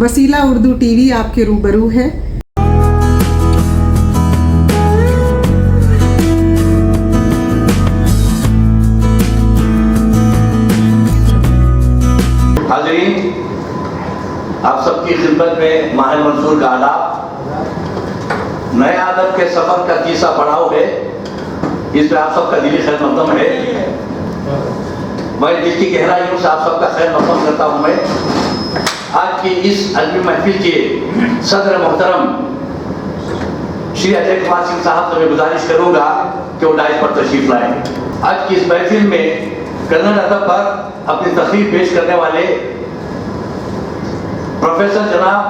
وسیلہ Urdu T V آپ کے روبرو ہے۔ حاضرین، آپ سب کی خدمت میں ماہ منصور کا آداب۔ نیا ادب کے سفر کا تیسرا پڑاؤ ہے، اس میں آپ سب کا دلی خیر مقدم ہے۔ میں دل کی گہرائیوں سے آپ سب کا خیر مقدم کرتا ہوں۔ میں آج کی اس ادبی محفل کے صدر محترم شری اجے کمار سنگھ صاحب سے میں گزارش کروں گا کہ وہ ڈائز پر تشریف لائیں۔ آج کی اس محفل میں کنڑ ادب پر اپنی تقریر پیش کرنے والے پروفیسر جناب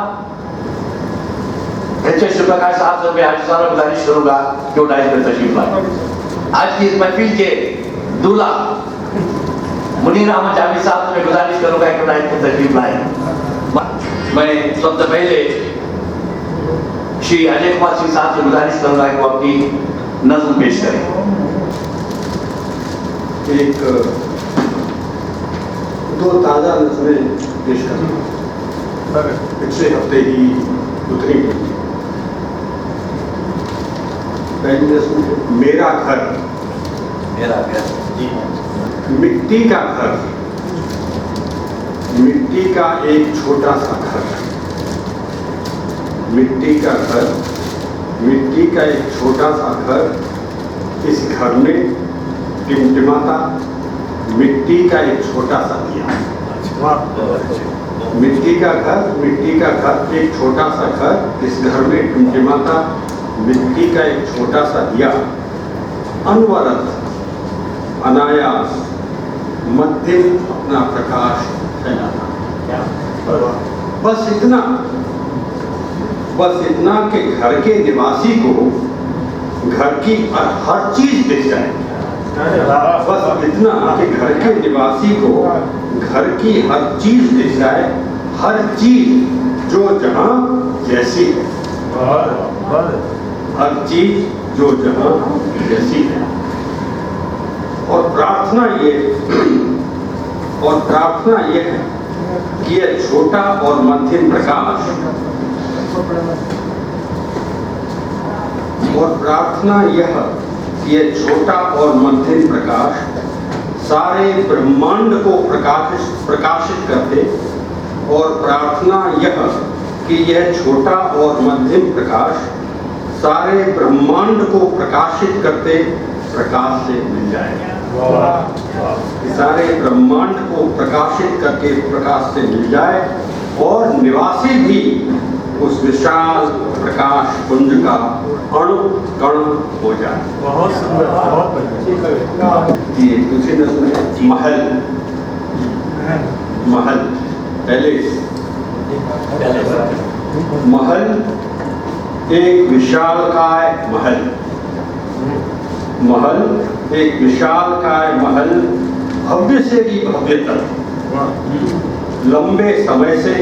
ایچ ایس شکاکائے صاحب سے میں عاجزانہ گزارش کروں گا کہ وہ ڈائز پر تشریف لائیں۔ آج کی اس محفل کے دولہا منیر احمد جاوید صاحب سے میں گزارش کروں گا کہ وہ ڈائز پر تشریف لائیں۔ میں سب سے پہلے شری اجے کمار سنگھ صاحب سے گزارش کروں گا کہ وہ اپنی نظم پیش کریں۔ ایک دو تازہ نظمیں پیش کرنا پچھلے ہفتے ہی اتری گئی۔ پہلی نظم میرا گھر۔ میرا گھر جی، مٹی کا گھر، مٹی کا ایک چھوٹا سا گھر، مٹی کا گھر، مٹی کا ایک چھوٹا سا گھر، اس گھر میں ٹمٹماتا مٹی کا ایک چھوٹا سا دیا۔ مٹی کا گھر، مٹی کا گھر، ایک چھوٹا سا گھر، اس گھر میں ٹمٹماتا مٹی کا ایک چھوٹا سا دیا۔ انورت انایاس مدھم اپنا پرکاش پھیلاتا۔ بس اتنا کہ گھر کے نواسی کو گھر کی ہر چیز دکھ جائے۔ بس اتنا کہ گھر کے نواسی کو گھر کی ہر چیز دکھ جائے، ہر چیز جو جہاں جیسی ہے، ہر چیز جو جہاں جیسی ہے۔ اور پرارتھنا یہ ہے کہ یہ چھوٹا اور مدھم پرکاش، اور پرارتھنا یہ ہے کہ یہ چھوٹا اور مدھم پرکاش سارے برہمانڈ کو پرکاشت کرتے، اور پرارتھنا یہ ہے کہ یہ چھوٹا اور مدھم پرکاش سارے برہمانڈ کو پرکاشت کرتے پرکاش سے مل جائے۔ سارے برہمانڈ کو پرکاشت کر کے پرکاش سے مل جائے، اور نواسی بھی اس وشال پرکاش کنج کا اڑ کڑ ہو جائے۔ بہت سندر، بہت بڑھیا۔ یہ دوسری نظم ہے محل۔ محل پیلس۔ محل ایک وشال کائے محل، محل ایک وشال کائے محل، بھویہ سے بھی بھویہ تر، لمبے سمے سے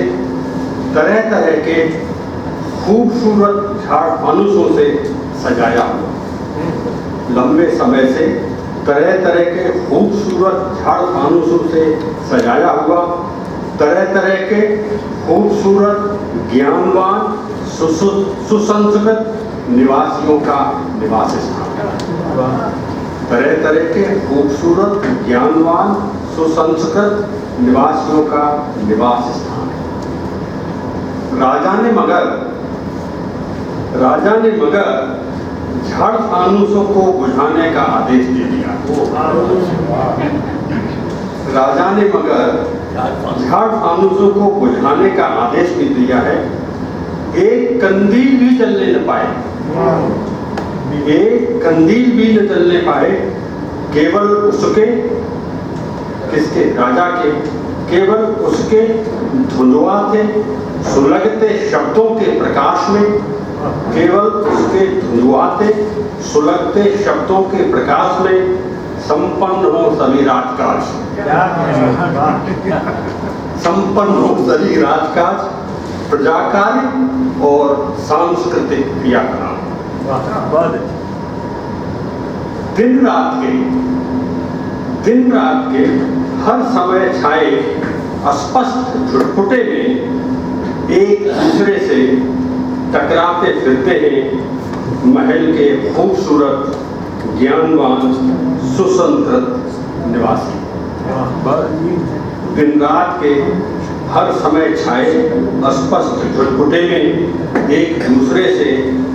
طرح طرح کے خوبصورت جھاڑ فانوسوں سے سجایا ہوا۔ لمبے سمے سے طرح طرح کے خوبصورت جھاڑ فانوسوں سے سجایا ہوا، طرح طرح کے خوبصورت گیانوان سسنسکرت نواسیوں کا نواس استھان۔ طرح طرح کے خوبصورت گیانوان سسنسکرت نواسیوں کا نواس استھان۔ راجا نے مگر جھاڑ فانوسوں کو بجھانے کا آدیش دے دیا۔ راجا نے مگر جھاڑ فانوسوں کو بجھانے کا آدیش بھی دیا ہے۔ ایک کندیل بھی جلنے نہ پائے، ایک کندیل بھی نہ جلنے پائے، کیول اس کے، کس کے؟ راجا کے، کیول اس کے دھندواتے سلگتے شبدوں کے پرکاش میں، کیول اس کے دھندواتے سلگتے شبدوں کے پرکاش میں سمپن ہو سبھی راج کاج، سمپن ہو سبھی راج کاج، پرجاکاری اور سانسکرتک کریا کرام۔ دن رات کے ہر سمے چھائے اسپشٹ جھٹپٹے میں ایک دوسرے سے ٹکراتے پھرتے ہیں محل کے خوبصورت گیانوان سسنترت نواسی. دن رات کے ہر سمے چھائے اسپشٹ جھٹپٹے میں ایک دوسرے سے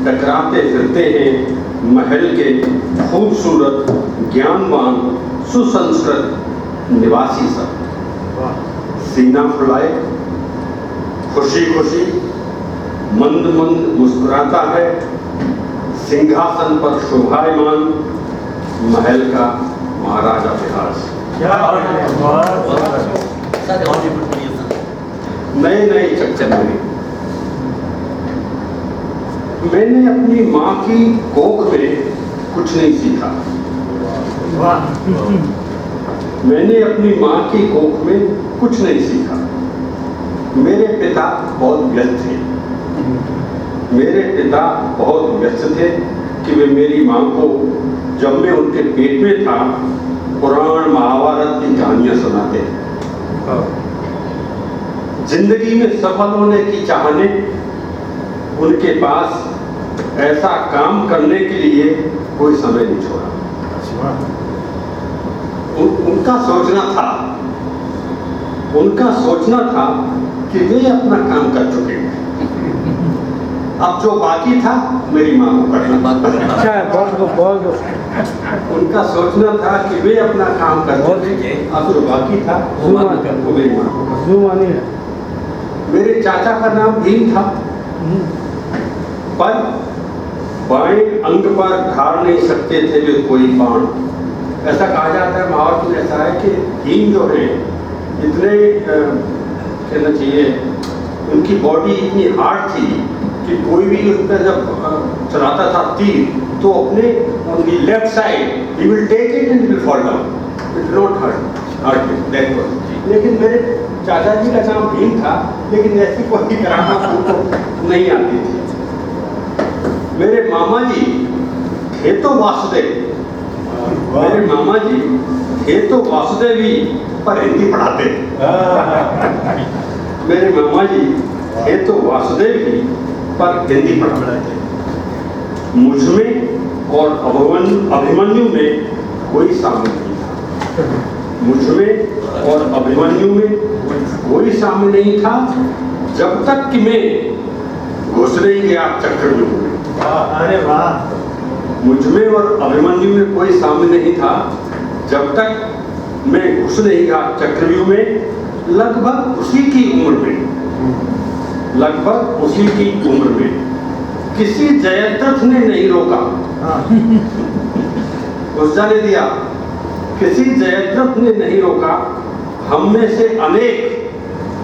ٹکراتے پھرتے ہیں محل کے خوبصورت گیانوان سسنسکرت نواسی سب. سینہ پھلائے خوشی خوشی مند مند مسکراتا ہے سنگھاسن پر شوبھائمان محل کا مہاراجا بہاس. نئے نئے چکچمے میں نے اپنی ماں کی کوکھ میں کچھ نہیں سیکھا. میں نے اپنی ماں کی کوکھ میں کچھ نہیں سیکھا. میرے پتا بہت ویست تھے. میرے پتا بہت ویست تھے کہ وہ میری ماں کو جب میں ان کے پیٹ میں تھا قرآن مہاوارت کی کہانیاں سناتے تھے. زندگی میں سفل ہونے کی چاہنے ان کے پاس ایسا کام کرنے کے لیے کوئی سمے نہیں چھوڑا. ان کا سوچنا تھا کہ وہ اپنا کام کر چکے ہیں. اب جو باقی تھا میری ماں کو کرنا. ان کا سوچنا تھا کہ وہ اپنا کام کر چکے, اب جو باقی تھا وہ میری ماں کو. میرے چاچا کا نام بھیم تھا پر بائیں انگ پر دھار نہیں سکتے تھے جو کوئی بان. ایسا کہا جاتا ہے ماحول میں ایسا ہے کہ بھیم جو ہیں اتنے کہنا چاہیے ان کی باڈی اتنی ہارڈ تھی کہ کوئی بھی اس پہ جب چلاتا تھا تیر تو اپنے ان کی left side he will take it and will fall down. It will not hurt backward. لیکن میرے چاچا جی کا نام بھیم تھا لیکن ایسی کوئی کرامت ان کو نہیں آتی تھی. میرے ماما جی تھے تو واسودیو. میرے ماما جی تھے تو واسودیوی پر ہندی پڑھاتے. میرے ماما جی تھے تو واسودیوی پر ہندی پڑھاتے. مجھ میں اور ابھیمنیو میں کوئی شامل نہیں تھا. مجھ میں اور ابھیمنیو میں کوئی شامل نہیں تھا جب تک کہ میں گھس نہیں گیا چکرویوہ میں. مجھ میں اور ابھیمنیو میں کوئی شامل نہیں تھا جب تک میں گھس نہیں گیا چکرویوہ میں. لگ بھگ اسی کی عمر میں کسی جیدرتھ نے نہیں روکا. گھس جانے دیا. کسی جیدرتھ نے نہیں روکا. ہم میں سے انیک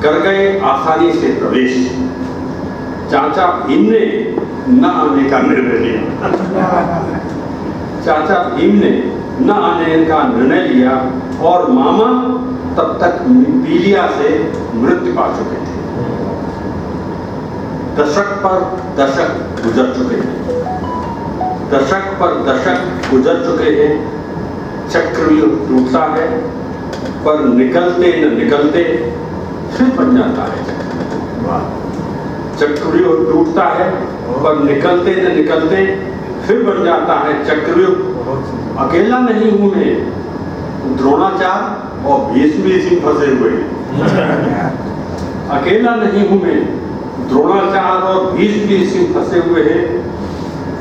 کر گئے آسانی سے پرویش. چاچا بھیم نے نہ آنے کا نرنے لیا. چاچا بھیم نے نہ آنے کا نرنے لیا اور ماما تب تک پیلیا سے مرت پا چکے تھے. دشک پر دشک گزر چکے ہیں. دشک پر دشک گزر چکے ہیں. چکرویوہ ٹوٹتا ہے پر نکلتے نہ نکلتے پھر بن جاتا ہے. چکرویوہ ٹوٹتا ہے پر نکلتے نہ نکلتے پھر بن جاتا ہے. چکرویوہ اکیلا نہیں ہوں میں, دروناچار اور بھیشم سنگھ پھنسے ہوئے ہیں. اکیلا نہیں ہوں میں, دروناچار اور بھیشم سنگھ پھنسے ہوئے ہیں.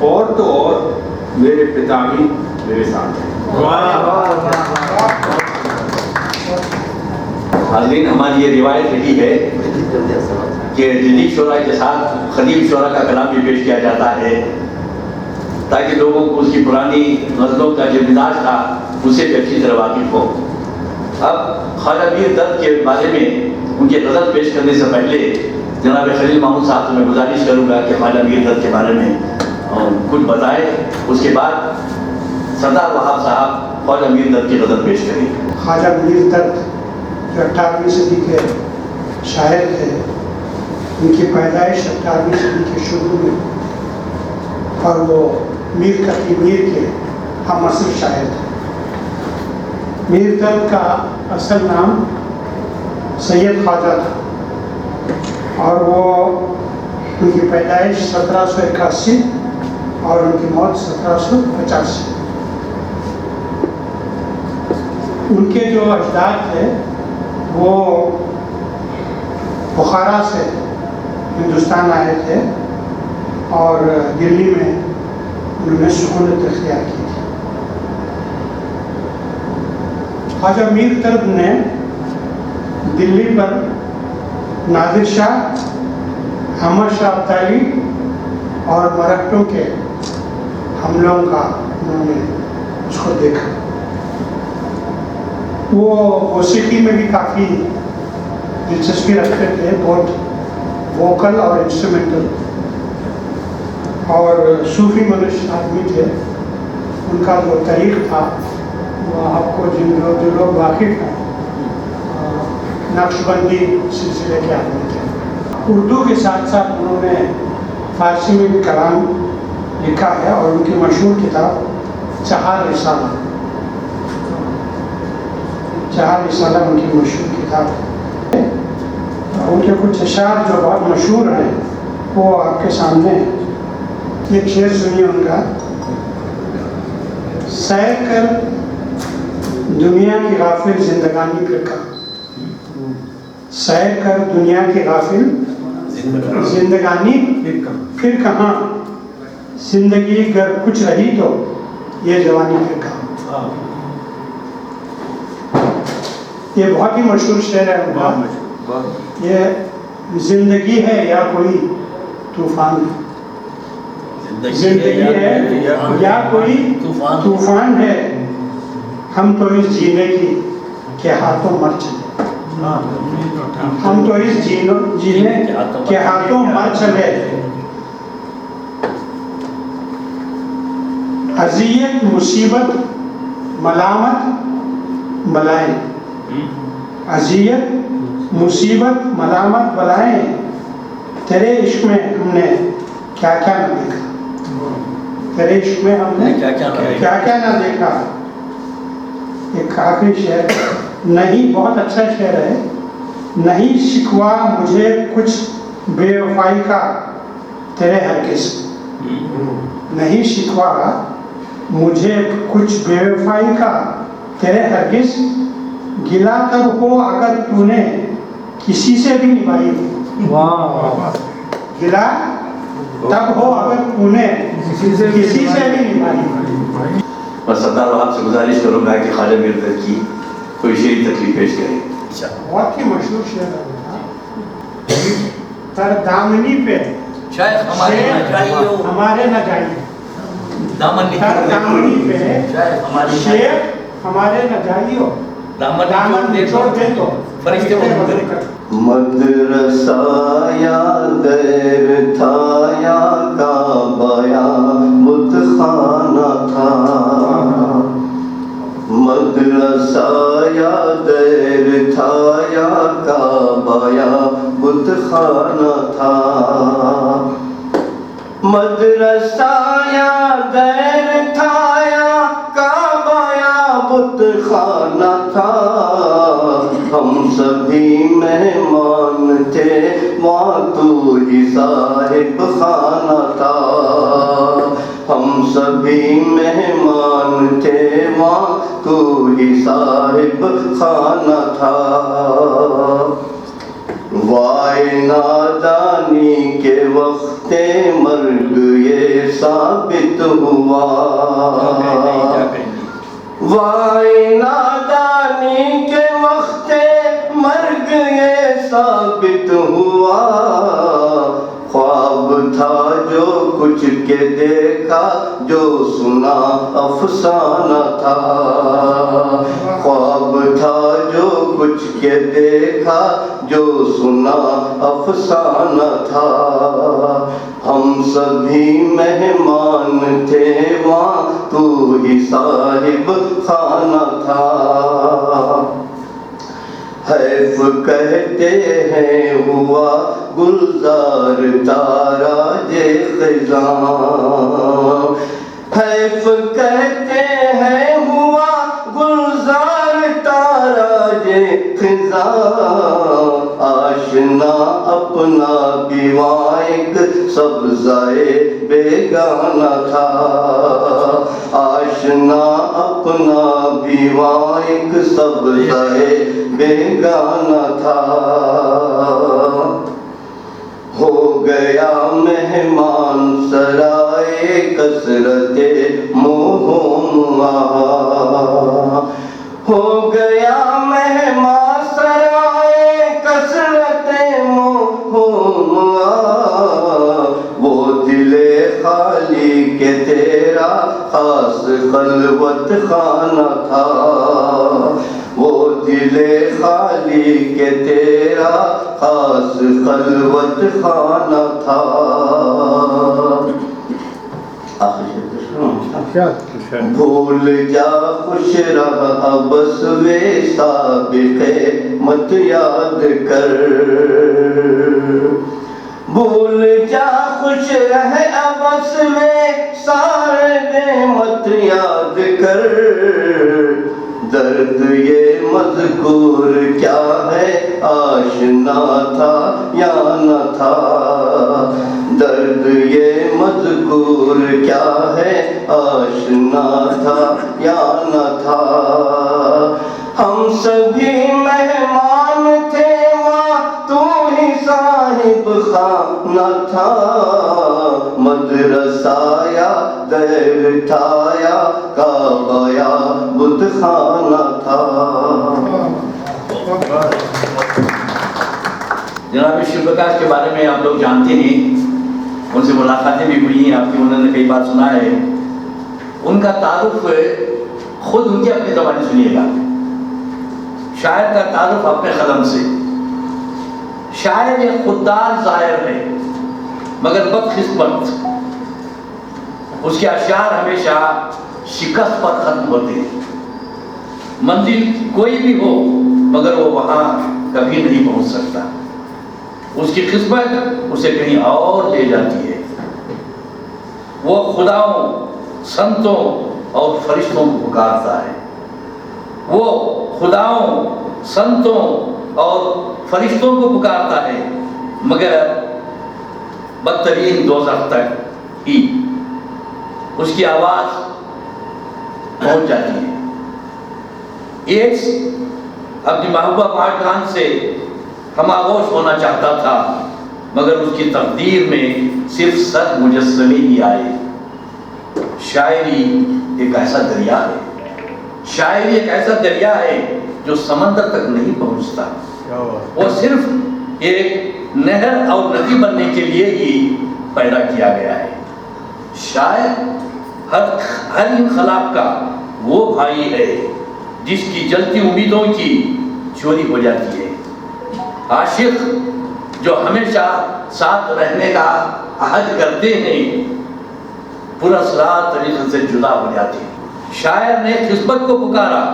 اور تو اور میرے پتا بھی میرے ساتھ ہیں. حاضرین, ہماری یہ روایت رہی ہے کہ جدید شعراء کے ساتھ قدیم شعراء کا کلام بھی پیش کیا جاتا ہے تاکہ لوگوں کو اس کی پرانی غزلوں کا جو مزاج تھا اسے بھی اچھی طرح واقف ہو. اب خواجہ میر درد کے بارے میں ان کی غزل پیش کرنے سے پہلے جناب خلیل محمود صاحب سے میں گزارش کروں گا کہ خواجہ میر درد کے بارے میں کچھ بتائیں. اس کے بعد سردار وہاب صاحب خواجہ میر درد کی غزل پیش کریں. خواجہ میر درد جو 18ویں صدی کے شاعر تھے, ان کی پیدائش 18ویں صدی کے شروع میں, اور وہ میر تقی میر کے ہم اصل شاعر تھے. میر درد کا اصل نام سید خواجہ تھا. اور وہ ان کی پیدائش 1781 اور ان کی موت 1785۔ ان کے جو اجداد تھے وہ بخارا سے ہندوستان آئے تھے اور دلی میں انہوں نے سکونت اختیار کی تھی۔ خواجہ میر طرب نے دلی پر نادر شاہ، احمد شاہ ابدالی اور مراٹھوں کے حملوں کا انہوں نے اس کو دیکھا۔ وہ موسیقی میں بھی کافی دلچسپی رکھتے تھے، بہت ووکل اور انسٹرومنٹل، اور صوفی منش آدمی تھے۔ ان کا جو طریق تھا وہ آپ کو جو لوگ واقف ہیں نقش بندی سلسلے کے آدمی تھے۔ اردو کے ساتھ ساتھ انہوں نے فارسی میں بھی کلام لکھا ہے اور ان کی مشہور کتاب چہار رسالہ ان کی مشہور کتاب ہے۔ ان کے کچھ اشعار جو بہت مشہور ہیں وہ آپ کے سامنے ہیں۔ ایک شعر سنیے ان کا: سیر کر دنیا کی غافل زندگانی پھر کہاں، سیر کر دنیا کی غافل زندگانی پھر کہاں، زندگی گر کچھ رہی تو یہ جوانی پھر کہاں۔ یہ بہت ہی مشہور شعر ہے ان کا۔ یہ زندگی ہے یا کوئی طوفان، زندگی ہے یا کوئی طوفان ہے، ہم تو اس جینے کی کے ہاتھوں مر چلے، ہم تو اس جینے کے ہاتھوں مر چلے۔ اذیت مصیبت ملامت بلائیں، اذیت مصیبت ملامت بلائیں، تیرے عشق میں ہم نے کیا کیا نہ دیکھا، تیرے عشق میں ہم نے کیا کیا نہ دیکھا۔ ایک آخری شعر، نہیں، بہت اچھا شعر ہے۔ نہیں شکوا مجھے کچھ بے وفائی کا تیرے ہرگز، نہیں شکوا مجھے کچھ بے وفائی کا تیرے ہرگز، گلا تب ہو اگر تو نے کسی سے بھی نبھائی، گلا تب ہو اگر تو نے کسی سے بھی نبھائی۔ میں سردار وہاب سے گزارش کروں گا کہ خواجہ میر طرب کی کوئی شعری تقریب پیش کریں۔ بہت ہی مشہور شعر ہے، تر دامنی پہ شاید ہمارے نہ جائیے، تر دامنی پہ شیخ ہمارے نہ جائیو، دامن نچوڑ دے تو فرشتے وضو کریں۔ مدرسہ یا دیر تھا یا کعبہ یا بت خانہ تھا، مدرسہ یا دیر تھا یا کعبہ یا بت خانہ تھا، مدرسہ یا دیر تھا یا کعبہ یا بت خانہ تھا، ہم سبھی مہمان تھے وہاں تو ہی صاحب خانہ تھا، ہم سبھی مہمان تھے وہاں تو ہی صاحب خانہ تھا۔ وائے نادانی کے وقت مرگ یہ ثابت ہوا، وائے نادانی کے وقت مرگ یہ ثابت ہوا، خواب تھا جو کچھ کے دیکھا جو سنا افسانہ تھا، خواب تھا جو کچھ کے دیکھا جو سنا افسانہ تھا، ہم سبھی مہمان تھے وہاں تو ہی صاحب خانہ تھا۔ حیف کہتے ہیں ہوا گلزار تاراج خزاں، حیف کہتے ہیں ہوا گلزار تاراج خزاں آشنا اپنا بیواں ایک سبزائے بیگانہ تھا، آشنا اپنا بیواں ایک سبزائے بیگانہ تھا، ہو گیا مہمان سرائے کثرت موہوم آہا، ہو گیا مہمان سرائے کثرت موہوم آہا، وہ دل خالی کہ تیرا خاص خلوت خانہ تھا، وہ دل خالی کہ تیرا خاص خلوت خانہ تھا۔ بھول جا خوش رہ ابس وے سابق مت یاد کر، بھول جا خوش رہ ابس وے سابق مت یاد کر، درد یہ مذکور کیا ہے آشنا تھا یا نہ تھا، درد یہ مذکور کیا ہے آشنا تھا یا نہ تھا، ہم سبھی مہمان تھے وہاں تو ہی صاحب خانہ تھا، مدرسہ یا دیر تھا یا کعبہ یا بت خانہ تھا۔ جناب شیو پرکاش کے بارے میں آپ لوگ جانتے ہیں، ان سے ملاقاتیں بھی ہوئی ہیں آپ کی، انہوں نے کئی بار سنا ہے، ان کا تعارف خود ان کی اپنی زبانی سنیے گا، شاعر کا تعارف اپنے قلم سے، شاعر ایک خوددار ظاہر ہے مگر بدقسمت، اس کے اشعار ہمیشہ شکست پر ختم ہوتے ہیں، منزل کوئی بھی ہو مگر وہ وہاں کبھی نہیں پہنچ سکتا، اس کی قسمت اسے کہیں اور لے جاتی ہے، وہ خداؤں، سنتوں اور فرشتوں کو پکارتا ہے، وہ خداؤں، سنتوں اور فرشتوں کو پکارتا ہے مگر بدترین دوزخ تک ہی اس کی آواز پہنچ جاتی ہے۔ ایک اپنی محبوبہ پاکان سے ہم آغوش ہونا چاہتا تھا مگر اس کی تقدیر میں صرف سر مجسمے ہی آئے۔ شاعری ایک ایسا دریا ہے، شاعری ایک ایسا دریا ہے جو سمندر تک نہیں پہنچتا، وہ صرف ایک نہر اور ندی بننے کے لیے ہی پیدا کیا گیا ہے۔ شاعر ہر انقلاب کا وہ بھائی ہے جس کی جلتی امیدوں کی چوری ہو جاتی ہے، عاشق جو ہمیشہ ساتھ رہنے کا عہد کرتے ہیں پراسرار طریقے سے جدا ہو جاتے ہیں۔ شاعر نے قسمت کو پکارا،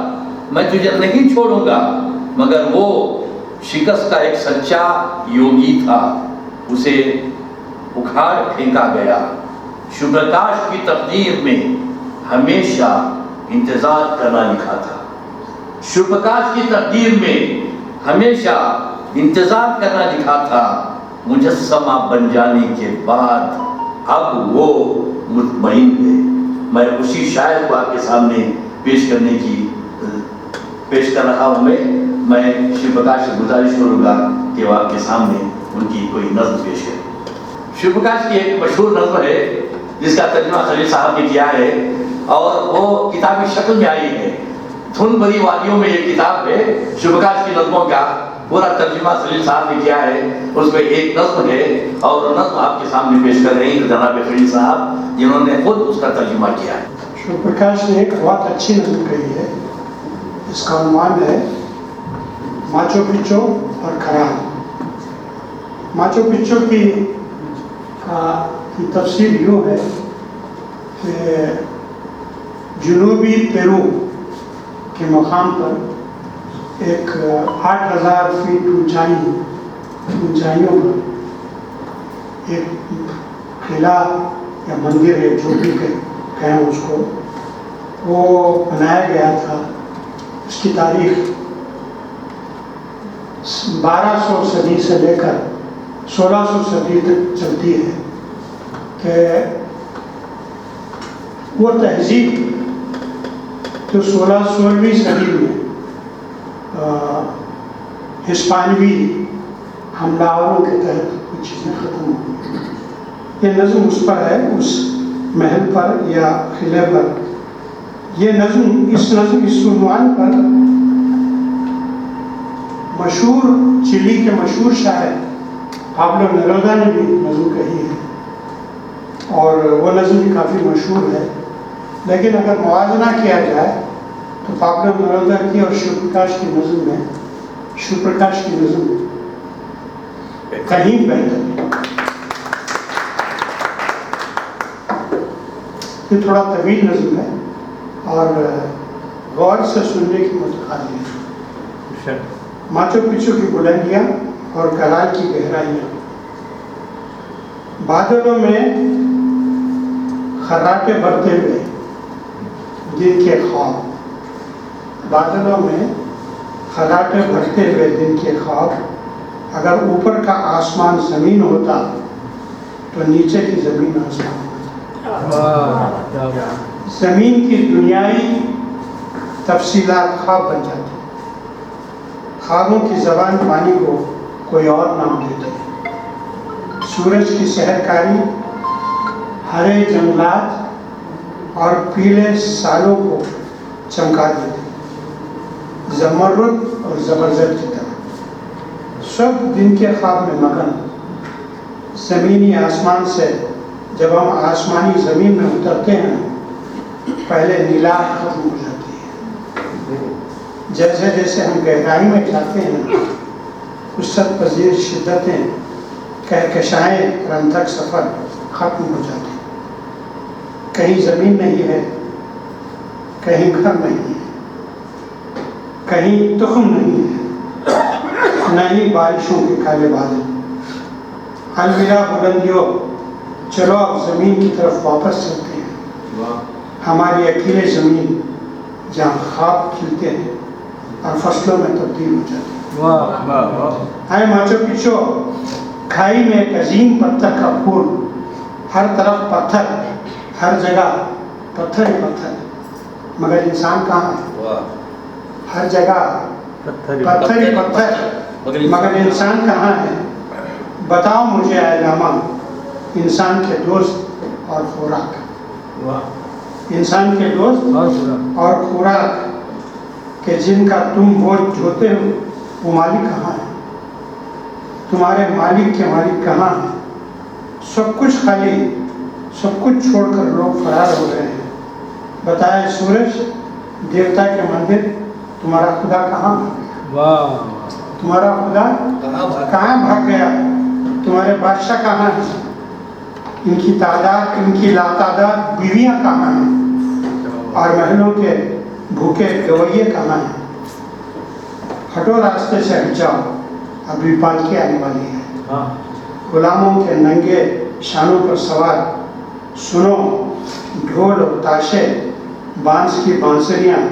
میں تجھے نہیں چھوڑوں گا، مگر وہ شکست کا ایک سچا یوگی تھا، اسے اکھاڑ پھینکا گیا۔ شیو پرکاش کی تقدیر میں ہمیشہ انتظار کرنا لکھا تھا، شیو پرکاش کی تقدیر میں ہمیشہ انتظار کرنا لکھا تھا، مجسمہ بن جانے کے بعد اب وہ مطمئن ہے۔ میں اسی شاعر کو آپ کے سامنے پیش کر رہا ہوں۔ میں شیو پرکاش سے گزارش کروں گا کہ وہ آپ کے سامنے ان کی کوئی نظم پیش کریں۔ شیو پرکاش کی ایک مشہور نظم ہے جس کا ترجمہ خلیل صاحب نے کیا ہے اور وہ کتابی شکل میں آئی ہے، دھن بھری وادیوں میں یہ کتاب ہے، شیو پرکاش کی نظموں کا پورا ترجمہ خلیل صاحب نے کیا ہے، اس میں ایک نظم ہے اور وہ نظم آپ کے سامنے پیش کر رہے ہیں جناب خلیل صاحب جنہوں نے خود اس کا ترجمہ کیا ہے۔ شیو پرکاش نے ایک بہت اچھی نظم کہی ہے، اس کا عنوان ہے ماچو پچو اور کھران۔ ماچو پچو کی تفسیر یوں ہے کہ جنوبی پیرو کے مقام پر ایک 8000 فیٹ اونچائیوں پر ایک قلعہ یا مندر ہے، جو بھی کہیں اس کو، وہ بنایا گیا تھا۔ اس کی تاریخ 1200 صدی سے لے کر 1600 صدی تک چلتی ہے کہ وہ تہذیب جو 16ویں صدی میں ہسپانوی حملہ کے تحت کچھ چیزیں ختم ہو گئی. یہ نظم اس پر ہے، اس محل پر یا قلعے پر. یہ نظم اس عنوان پر مشہور چلی کے مشہور شاعر پابلو نیرودا نے بھی نظم کہی ہے، اور وہ نظم بھی کافی مشہور ہے. لیکن اگر موازنہ کیا جائے تو پابلو نیرودا کی اور شیو پرکاش کی نظم میں شیو پرکاش کی نظم کہیں بہتر ہے. یہ تھوڑا طویل نظم ہے اور غور سے سننے کی متقاضی ہے. ماچو پچو کی بلندیاں اور کرال کی گہرائیاں. بادلوں میں خراٹے بھرتے ہوئے دن کے خواب. بادلوں میں خراٹے بھرتے ہوئے دن کے خواب. اگر اوپر کا آسمان زمین ہوتا تو نیچے کی زمین آسمان ہوتا. زمین کی دنیائی تفصیلات خواب بن جاتی. خوابوں کی زبان پانی کو کوئی اور نام دیتے. سورج کی سحرکاری ہرے جنگلات اور پیلے سالوں کو چمکا دیتے. زمرد اور زبرجد کی طرح سب دن کے خواب میں مگن. زمینی آسمان سے جب ہم آسمانی زمین میں اترتے ہیں پہلے نیلا ختم ہو جاتی ہے. جیسے جیسے ہم گہرائی میں جاتے ہیں وسعت پذیر شدتیں کہکشائیں رنتھک سفر ختم ہو جاتے ہیں. کہیں زمین نہیں ہے، کہیں گھر نہیں ہے، کہیں تخم نہیں ہے، نہ ہی بارشوں کے کالے بادل. الوداع بلندیوں، چلو اب زمین کی طرف واپس چلتے ہیں. ہماری اکیلے زمین جہاں خواب کھلتے ہیں اور فصلوں میں تبدیل ہو جاتے ہیں. آئے ماچو پیچو کھائی میں ایک عظیم پتھر کا پھول. ہر طرف پتھر، ہر جگہ پتھر ہی پتھر. مگر انسان کہاں ہے؟ ہر جگہ پتھر ہی پتھر، مگر انسان کہاں ہے؟ بتاؤ مجھے اے لاما انسان کے دوست اور خوراک. انسان کے دوست اور خوراک کہ جن کا تم بوجھ ڈھوتے ہو وہ مالک کہاں ہے؟ تمہارے مالک کے مالک کہاں ہیں؟ سب کچھ خالی، سب کچھ چھوڑ کر لوگ فرار ہو رہے ہیں. بتائے سورج دیوتا کے مندر تمہارا خدا کہاں بھاگ گیا؟ تمہارا خدا کہاں بھاگ گیا؟ تمہارے بادشاہ کہاں ہیں؟ ان کی تعداد، ان کی لاتعداد بیویاں کہاں ہیں؟ اور محلوں کے بھوکے گویے کہاں ہیں؟ ہٹو راستے سے ہٹ جاؤ، ابھی پالکی آنے والی ہے. غلاموں کے ننگے شانوں پر سوار. سنو ڈھول اور تاشے، بانس کی بانسریاں،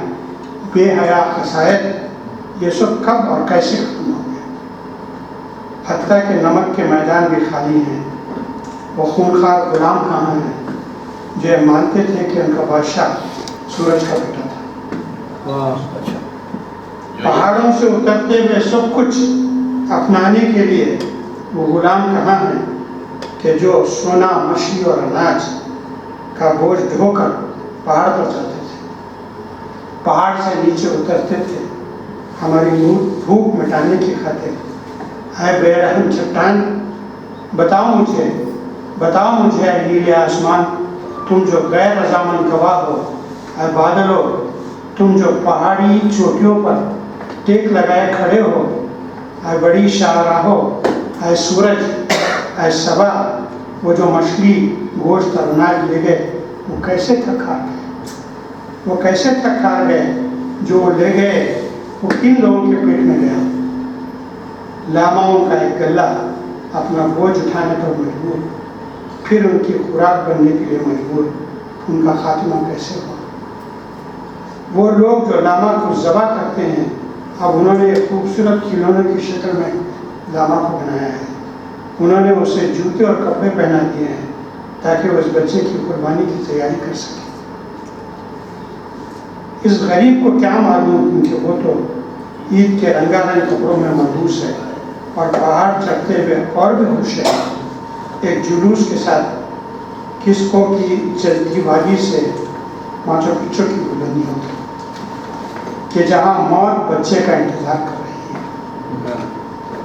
بے حیا قصائد، یہ سب کب اور کیسے ختم ہو گئے؟ حتیٰ کہ نمک کے میدان بھی خالی ہیں. وہ خونخوار غلام کہاں ہیں جو یہ مانتے تھے کہ ان کا بادشاہ سورج کا بیٹا تھا؟ پہاڑوں سے اترتے ہوئے سب کچھ اپنانے کے لیے وہ غلام کہاں ہیں کہ جو سونا، مچھلی اور اناج کا بوجھ ڈھو کر پہاڑ پر چلتے تھے، پہاڑ سے نیچے اترتے تھے ہماری بھوک مٹانے کی خاطر. اے بے رحم چٹان بتاؤ مجھے اے نیلے آسمان تم جو غیر رضامند گواہ ہو. اے بادلو تم جو پہاڑی چوٹیوں پر ٹیک لگائے کھڑے ہو. اے بڑی شاہراہو، اے سورج، اے صبا وہ جو مچھلی، گوشت اور اناج لے گئے وہ کیسے تھک ہار گئے؟ وہ کیسے تھک ہار گئے جو وہ لے گئے؟ وہ کن لوگوں کے پیٹ میں گیا؟ لاماؤں کا ایک گلہ اپنا بوجھ اٹھانے پر مجبور، پھر ان کی خوراک بننے کے لیے مجبور. ان کا خاتمہ کیسے ہوا؟ وہ لوگ جو لاما کو ذبح کرتے ہیں اب انہوں نے ایک خوبصورت کھلونے کی شکل میں لاما کو بنایا ہے. انہوں نے اسے جوتے اور کپڑے پہنا دیے ہیں تاکہ وہ اس بچے کی قربانی کی تیاری کر سکے. اس غریب کو کیا معلوم کیونکہ وہ تو عید کے رنگا رنگ کپڑوں میں ملبوس ہے اور پہاڑ چڑھتے ہوئے اور بھی خوش ہے. ایک جلوس کے ساتھ کسکوں کی چلتی وادی سے ماچو پچو کی بلندی ہوتی کہ جہاں موت بچے کا انتظار کر رہی ہے.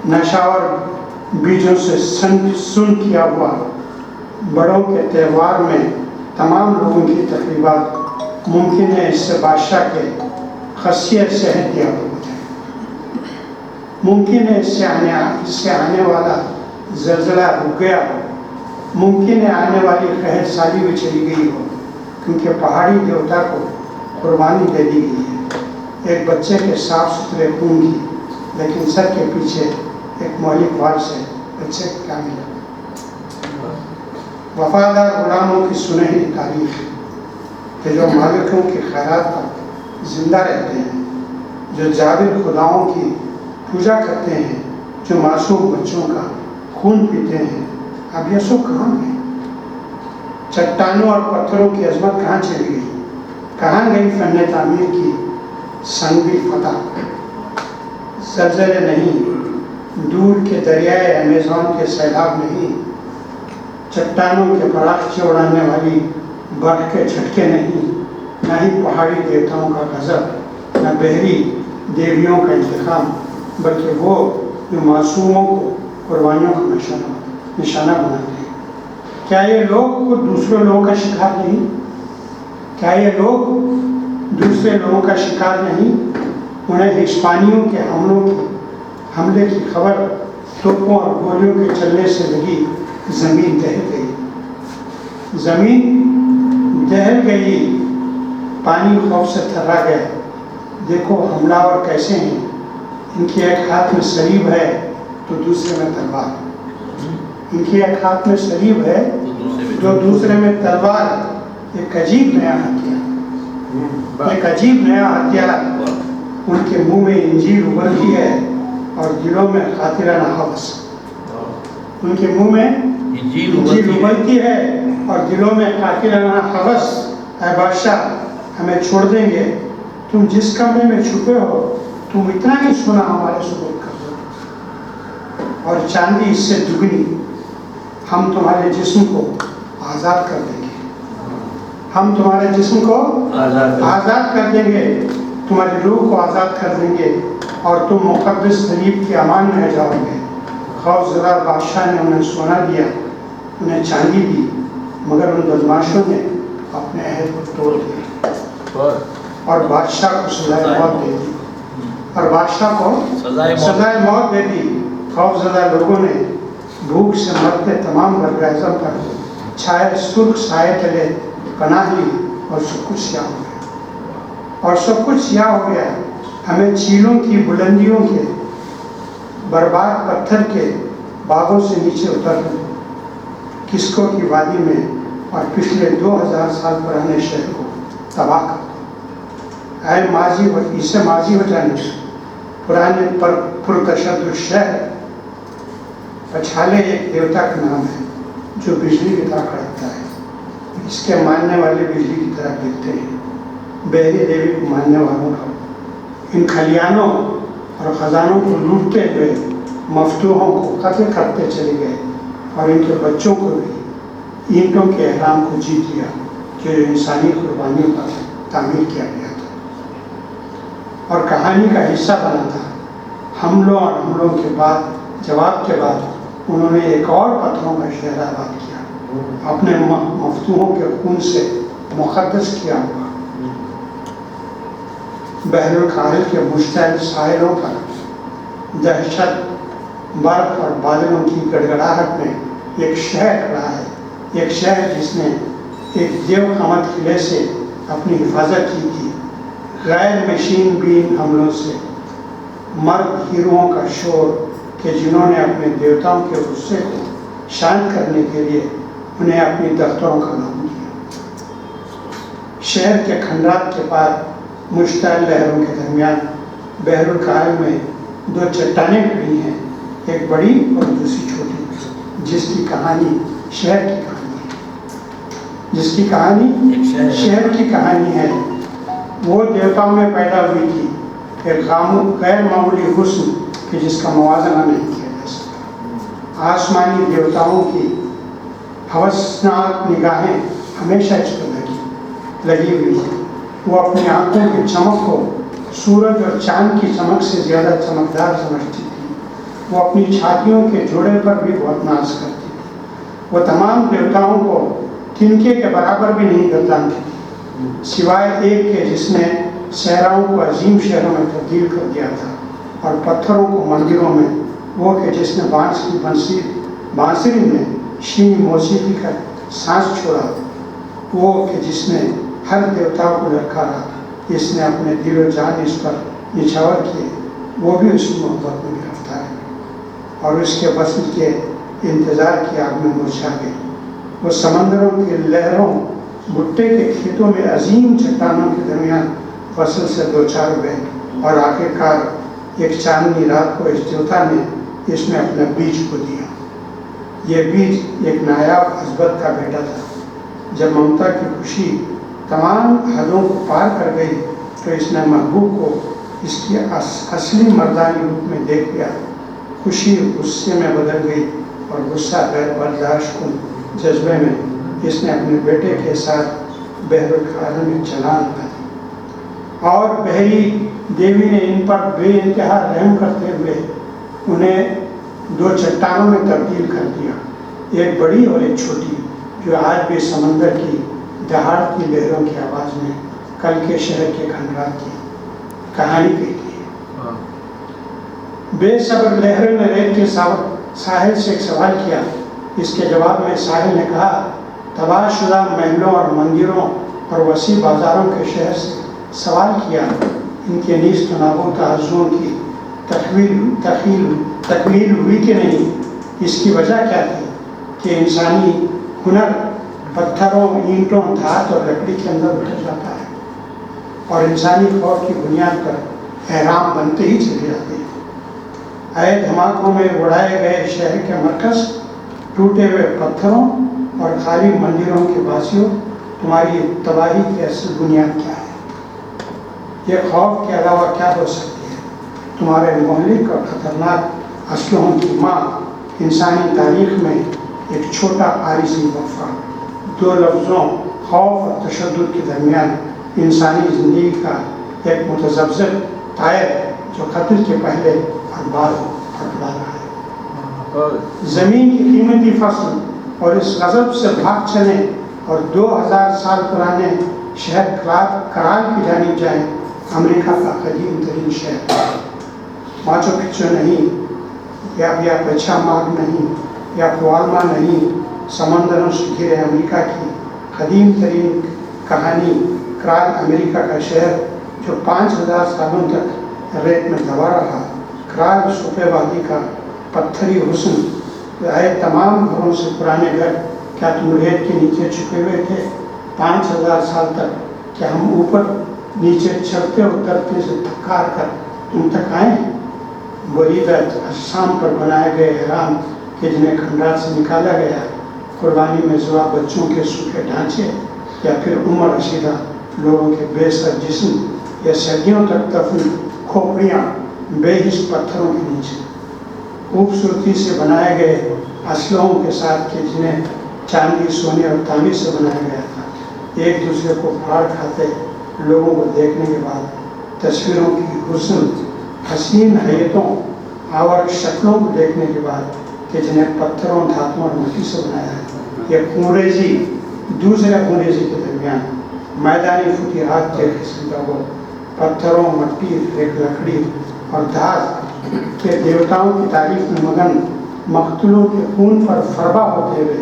نشاور بیجوں سے سن کیا ہوا بڑوں کے تہوار میں تمام لوگوں کی تقریبات ممکن ہے اس سے بادشاہ کے خصیت صحت یاب ہو جائے. ممکن ہے اس سے آنے والا زلزلہ رک گیا ہو. ممکن ہے آنے والی قحط سالی بھی چلی گئی ہو کیونکہ پہاڑی دیوتا کو قربانی دے دی گئی ہے ایک بچے کے صاف ستھرے خون کی. لیکن سر کے پیچھے ایک مہلک وار سے بچے کو کیا ملا؟ وفادار غلاموں کی سنہری تاریخ کہ جو مالکوں کی خیرات پر زندہ رہتے ہیں، جو جابر خداؤں کی پوجا کرتے ہیں، جو معصوم بچوں کا خون پیتے ہیں. اب یہ سب کہاں گئے؟ چٹانوں اور پتھروں کی عظمت کہاں چلی گئی؟ کہاں گئی فن تعمیر کی سنگی فتح؟ زلزلے نہیں، دور کے دریائے امیزون کے سیلاب نہیں، چٹانوں کے پراخچے اڑانے والی برف کے جھٹکے نہیں، نہ ہی پہاڑی دیوتاؤں کا غضب، نہ بحری دیویوں کا انتقام، بلکہ وہ جو معصوموں کو قربانیوں کا نشانہ بناتے ہیں. کیا یہ لوگ دوسرے لوگوں کا شکار نہیں؟ کیا یہ لوگ دوسرے لوگوں کا شکار نہیں؟ انہیں ہسپانیوں کے حملے کی خبر توپوں اور گولیوں کے چلنے سے لگی. زمین دہل گئی، زمین دہل گئی، پانی خوف سے تھرا گیا. دیکھو حملہ کیسے ہیں، ان کے ایک ہاتھ میں سلیب ہے تو دوسرے میں تلوار. ان کے ایک ہاتھ میں سلیب ہے جو دوسرے میں تلوار. ایک عجیب نیا ہتھیار، ایک عجیب نیا ہتھیار. ان کے منہ میں انجیل ابلتی ہے اور دلوں میں خاطرانہ ہوس. ان کے منہ میں انجیل ابلتی ہے اور دلوں میں خاطرانہ ہوس. اے بادشاہ، ہمیں چھوڑ دیں گے؟ تم جس کمرے میں چھپے ہو تم اتنا ہی سنا ہمارے سپرد کر دو، اور چاندی اس سے دگنی. ہم تمہارے جسم کو آزاد کر دیں گے، ہم تمہارے جسم کو آزاد کر دیں گے، تمہاری روح کو آزاد کر دیں گے اور تم مقدس صلیب کی امان میں جاؤ گے. خوف زدہ بادشاہ نے انہیں سونا دیا، انہیں چاندی دی، مگر ان بدماشوں نے اپنے عہد کو توڑ دیا اور بادشاہ کو سزائے موت دے دی. اور بادشاہ کو سزائے موت دے دی. خوف زدہ لوگوں نے بھوک سے مرتے تمام برگ اعظم پر چھائے سرخ سائے تلے پناہ لی اور سب کچھ سیاہ ہو گیا. اور سب کچھ سیاہ ہو گیا. ہمیں چیلوں کی بلندیوں کے برباد پتھر کے باغوں سے نیچے اتر دو، کسکوں کی وادی میں، اور پچھلے 2000 سال پرانے شہر کو تباہ کر دو. اے ماضی اسے ماضی ہو جانے پرانے پرتشدد شہر. پچھالے ایک دیوتا کا نام ہے جو بجلی کی طرح کڑکتا ہے. اس کے ماننے والے بجلی کی طرح گرتے ہیں. بحری دیوی کو ماننے والوں کا ان کھلیانوں اور خزانوں کو لوٹتے ہوئے مفتوحوں کو قتل کرتے چلے گئے اور ان کے بچوں کو بھی اینٹوں کے احرام کو جیت لیا جو انسانی قربانیوں پر تعمیر کیا گیا تھا اور کہانی کا حصہ بنا تھا. حملوں اور حملوں کے بعد جواب کے بعد انہوں نے ایک اور پتھروں کا شہر آباد کیا، اپنے مفتوحوں کے خون سے مقدس کیا ہوا. بحر الکاہل کے مشتعل ساحلوں پر دہشت، برف اور بادلوں کی گڑگڑاہٹ میں ایک شہر کھڑا ہے. ایک شہر جس نے ایک دیو قامت قلعے سے اپنی حفاظت کی تھی، غیر مشین بین حملوں سے. مرد ہیروؤں کا شور کہ جنہوں نے اپنے دیوتاؤں کے غصے کو شانت کرنے کے لیے انہیں اپنی دفتروں کا نام دیا. شہر کے کھنڈرات کے پار مشتعل لہروں کے درمیان بحر الکاہل میں 2 چٹانیں کھڑی ہیں، ایک بڑی اور دوسری چھوٹی، جس کی کہانی شہر کی کہانی ہے، جس کی کہانی شہر کی کہانی ہے۔ وہ دیوتاؤں میں پیدا ہوئی تھی، ایک غیر معمولی حسن کہ جس کا موازنہ نہیں کیا جا سکتا۔ آسمانی دیوتاؤں کی ہوسناک نگاہیں ہمیشہ اس پر لگی ہوئی تھی۔ وہ اپنی آنکھوں کی چمک کو سورج اور چاند کی چمک سے زیادہ چمکدار سمجھتی تھی۔ وہ اپنی چھاتیوں کے جوڑے پر بھی بہت ناز کرتی تھی۔ وہ تمام دیوتاؤں کو تنکے کے برابر بھی نہیں گردانتی تھی، سوائے ایک کے جس نے صحراؤں کو عظیم شہروں میں تبدیل کر دیا تھا اور پتھروں کو مندروں میں، وہ کہ جس نے بانسری میں شیمی موسیقی کا سانس چھوڑا، وہ کہ جس نے ہر دیوتا کو للکارا، اس نے اپنے دل و جان اس پر نچھاور کیے، وہ بھی اس کی محبت میں گرفتار ہے اور اس کے وصل کے انتظار کی آگ میں مرجھا گئی۔ وہ سمندروں کے لہروں، بھٹے کے کھیتوں میں عظیم چٹانوں کے درمیان وصل سے 2 چار ہوئے اور آخرکار ایک چاندنی رات کو اس دیوتا نے اس میں اپنا بیج کو دیا۔ یہ بیج ایک نایاب عصبت کا بیٹا تھا۔ جب ممتا کی خوشی تمام حدوں کو پار کر گئی تو اس نے محبوب کو اس کی اصلی مردانی روپ میں دیکھ لیا۔ خوشی غصے میں بدل گئی اور غصہ غیر برداشت کن جذبے میں اس نے اپنے بیٹے کے ساتھ بحر الکاہل میں چھلانگ لگا دی اور بحری دیوی نے ان پر بے انتہا رحم کرتے ہوئے انہیں 2 چٹانوں میں تبدیل کر دیا، ایک بڑی اور ایک چھوٹی، جو آج بھی سمندر کی دہاڑتی لہروں کی آواز میں کل کے شہر کے کھنڈرات کی کہانی کہتی ہے۔ بے صبر لہروں نے ریت کے ساحل سے ایک سوال کیا۔ اس کے جواب میں ساحل نے کہا، تباہ شدہ محلوں اور مندروں اور وسیع بازاروں کے شہر سے سوال کیا، ان کے نیز و نابود آرزوؤں کی تکمیل ہوئی کہ نہیں؟ اس کی وجہ کیا تھی کہ انسانی ہنر پتھروں، اینٹوں، دھات اور لکڑی کے اندر اتر جاتا ہے اور انسانی خوف کی بنیاد پر احرام بنتے ہی چلے جاتے ہیں۔ اے دھماکوں میں اڑائے گئے شہر کے مرکز، ٹوٹے ہوئے پتھروں اور خالی مندروں کے باسیوں، تمہاری تباہی کی اصل بنیاد کیا ہے؟ یہ خوف کے علاوہ کیا ہو سکتی ہے؟ تمہارے مہلک اور خطرناک اسلحوں کی ماں انسانی تاریخ میں ایک چھوٹا عارضی وقفہ، 2 لفظوں خوف اور تشدد کے درمیان انسانی زندگی کا ایک متذبذب طائر جو قتل کے پہلے اور بعد پھٹلا رہا ہے۔ زمین کی قیمتی فصل اور اس غضب سے بھاگ چلیں اور 2000 سال پرانے شہر کرال کی جانب جائیں، امریکہ کا قدیم ترین شہر۔ ماچو پچو نہیں، یا پچھا ماگ نہیں، یا پوالما نہیں، سمندروں سے گھرے امریکہ کی قدیم ترین کہانی، کرال امریکہ کا شہر جو 5000 سالوں تک ریت میں دبا رہا۔ کرال صوبے وادی کا پتھری حسن، اے تمام گھروں سے پرانے گھر، کیا تم ریت کے نیچے چھپے ہوئے تھے 5000 سال تک؟ کیا ہم اوپر نیچے چڑھتے اترتے سے تھکار کر تم تک آئیں؟ بریدت اجسام پر بنائے گئے احرام کہ جنہیں کھنڈرات سے نکالا گیا، قربانی میں ذبح بچوں کے سوکھے ڈھانچے، یا پھر عمر رسیدہ لوگوں کے بے سر جسم، یا صدیوں تک دفن کھوپڑیاں بے حس پتھروں کے نیچے، خوبصورتی سے بنائے گئے اسلحوں کے ساتھ کہ جنہیں چاندی، سونے اور تانبے سے بنایا گیا تھا، ایک دوسرے کو پھاڑ کھاتے لوگوں کو دیکھنے کے بعد، تصویروں کی حسین حیتوں، آور شکلوں کو دیکھنے کے بعد کہ جنہیں پتھروں، دھاتوں اور مٹی سے بنایا ہے، یہ خونریزی دوسرے خونریزی کے درمیان میدانی فتوحات کے قسم کا وہ پتھروں، مٹی، لکڑی اور دھات کے دیوتاؤں کی تعریف میں مگن مقتولوں کے خون پر فربا ہوتے ہوئے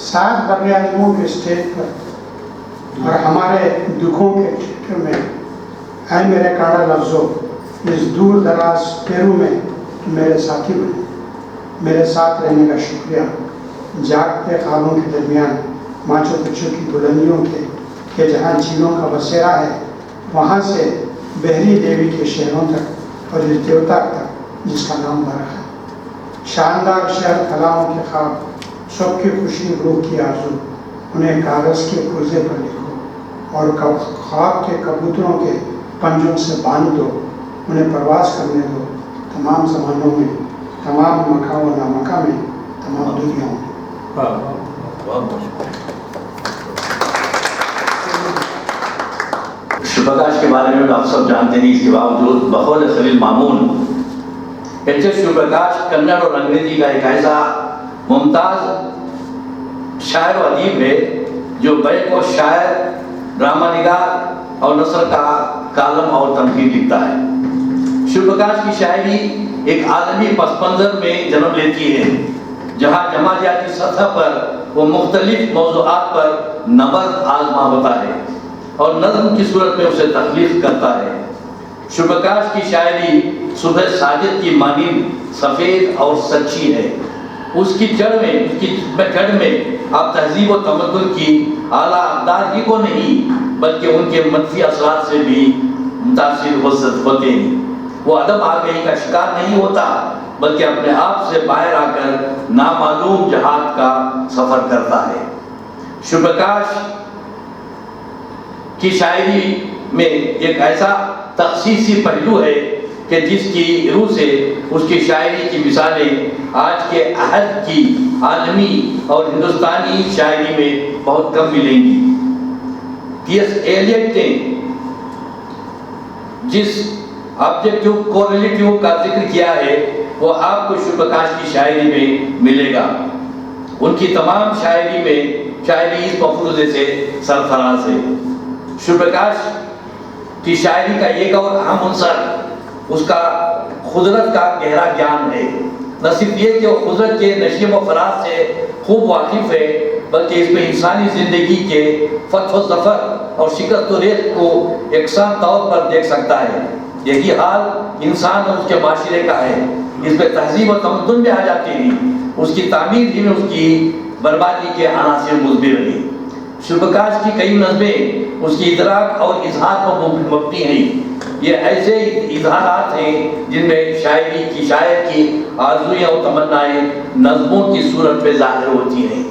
7 بر اعظموں کے اسٹیج پر اور ہمارے دکھوں کے تھیٹر میں، اے میرے کاڑا لفظوں، اس دور دراز پیرو میں میرے ساتھی بنے، میرے ساتھ رہنے کا شکریہ۔ جاگتے خوابوں کے درمیان ماچو پچو کی بلندیوں کے کہ جہاں جھیلوں کا بسیرا ہے، وہاں سے بحری دیوی کے شہروں تک اور اس دیوتا تک جس کا نام برق ہے۔ شاندار شہر کلاؤں کے خواب، سب کی خوشی، روح کی آرزو، انہیں کاغذ کے پرزے پر لکھو اور خواب کے کبوتروں کے پنجوں سے باندھ دو، انہیں پرواز کرنے دو تمام زمانوں میں، تمام مکہ و نامکہ میں، تمام دنیاؤں میں۔ شبکاش کے بارے میں آپ سب جانتے ہیں، اس کے باوجود بقول خلیل مامون ایچ ایس شبکاش کنڑ اور انگریزی کا ایک ایسا ممتاز شاعر و ادیب ہے جو بیک و شاعر، ڈرامہ نگار اور نثر کا کالم اور تنقید لکھتا ہے۔ شبکاش کی شاعری ایک عالمی پس منظر میں جنم لیتی ہے، جہاں جمالیاتی سطح پر وہ مختلف موضوعات پر نبرد آزما ہوتا ہے اور نظم کی صورت میں اسے تخلیق کرتا ہے۔ شبکاش کی شاعری صبح ساجد کی مانند سفید اور سچی ہے۔ اس کی جڑ میں آپ تہذیب و تمدن کی اعلیٰ اقدار ہی کو نہیں بلکہ ان کے منفی اثرات سے بھی متاثر ہوتے ہیں۔ وہ ادب آگہی کا شکار نہیں ہوتا بلکہ اپنے آپ سے باہر آ کر نامعلوم جہات کا سفر کرتا ہے۔ شبکاش کی شاعری میں ایک ایسا تخصیصی پہلو ہے کہ جس کی روح سے اس کی شاعری کی مثالیں آج کے عہد کی عالمی اور ہندوستانی شاعری میں بہت کم ملیں گی۔ ٹی ایس ایلیٹ نے جس آبجیکٹو کوریلیٹیو کا ذکر کیا ہے وہ آپ کو شبکاش کی شاعری میں ملے گا۔ ان کی تمام شاعری اس مفروضے سے سرفراز ہے۔ شبکاش کی شاعری کا ایک اور اہم عنصر اس کا قدرت کا گہرا گیان ہے۔ نہ صرف یہ کہ وہ قدرت کے نشیب و فراز سے خوب واقف ہے بلکہ اس میں انسانی زندگی کے فتح و ظفر اور شکست و ریت کو یکساں طور پر دیکھ سکتا ہے۔ یہی حال انسان اور اس کے معاشرے کا ہے۔ اس میں تہذیب و تمدن میں آ جاتے ہیں، اس کی تعمیر ہی میں اس کی بربادی کے عناصر مضمر ہیں۔ شبکاش کی کئی نظمیں اس کی ادراک اور اظہار پر مبنی ہیں۔ یہ ایسے اظہارات ہیں جن میں شاعر کی آرزوئیں اور تمنائیں نظموں کی صورت میں ظاہر ہوتی ہیں۔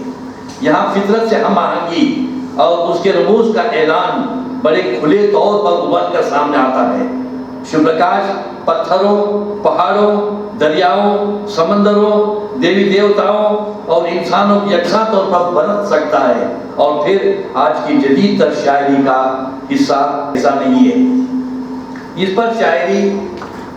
یہاں فطرت سے ہم آہنگی اور اس کے رموز کا اعلان بڑے کھلے طور پر ابھر کر سامنے آتا ہے۔ شبکاش پتھروں، پہاڑوں، دریاؤں، سمندروں، دیوی دیوتاؤں اور انسانوں کی یکساں طور پر برت سکتا ہے اور پھر آج کی جدید تر شاعری کا حصہ نہیں ہے۔ اس پر شاعری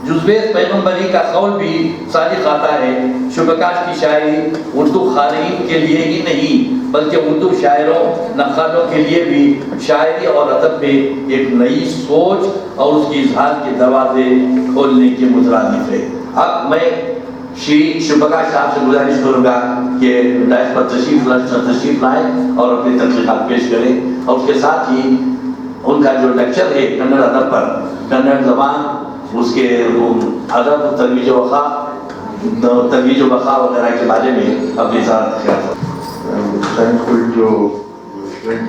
جزویز پیغمبری کا قول بھی صادق آتا ہے۔ شبکاش کی شاعری اردو قارئین کے لیے ہی نہیں بلکہ اردو شاعروں، نقادوں کے لیے بھی شاعری اور ادب میں ایک نئی سوچ اور اس کی اظہار کے دروازے کھولنے کے مترادف ہے۔ اب میں شبکاش صاحب سے گزارش کروں گا کہ ڈائس پر تشریف لائیں اور اپنی تحقیقات پیش کریں، اور اس کے ساتھ ہی ان کا جو لیکچر ہے کنڑ ادب پر، کنڑ زبان، اس کے ادب، ترویج و بقا وغیرہ کے بارے میں اپنی اظہار خیال کریں۔ Thankful to my friend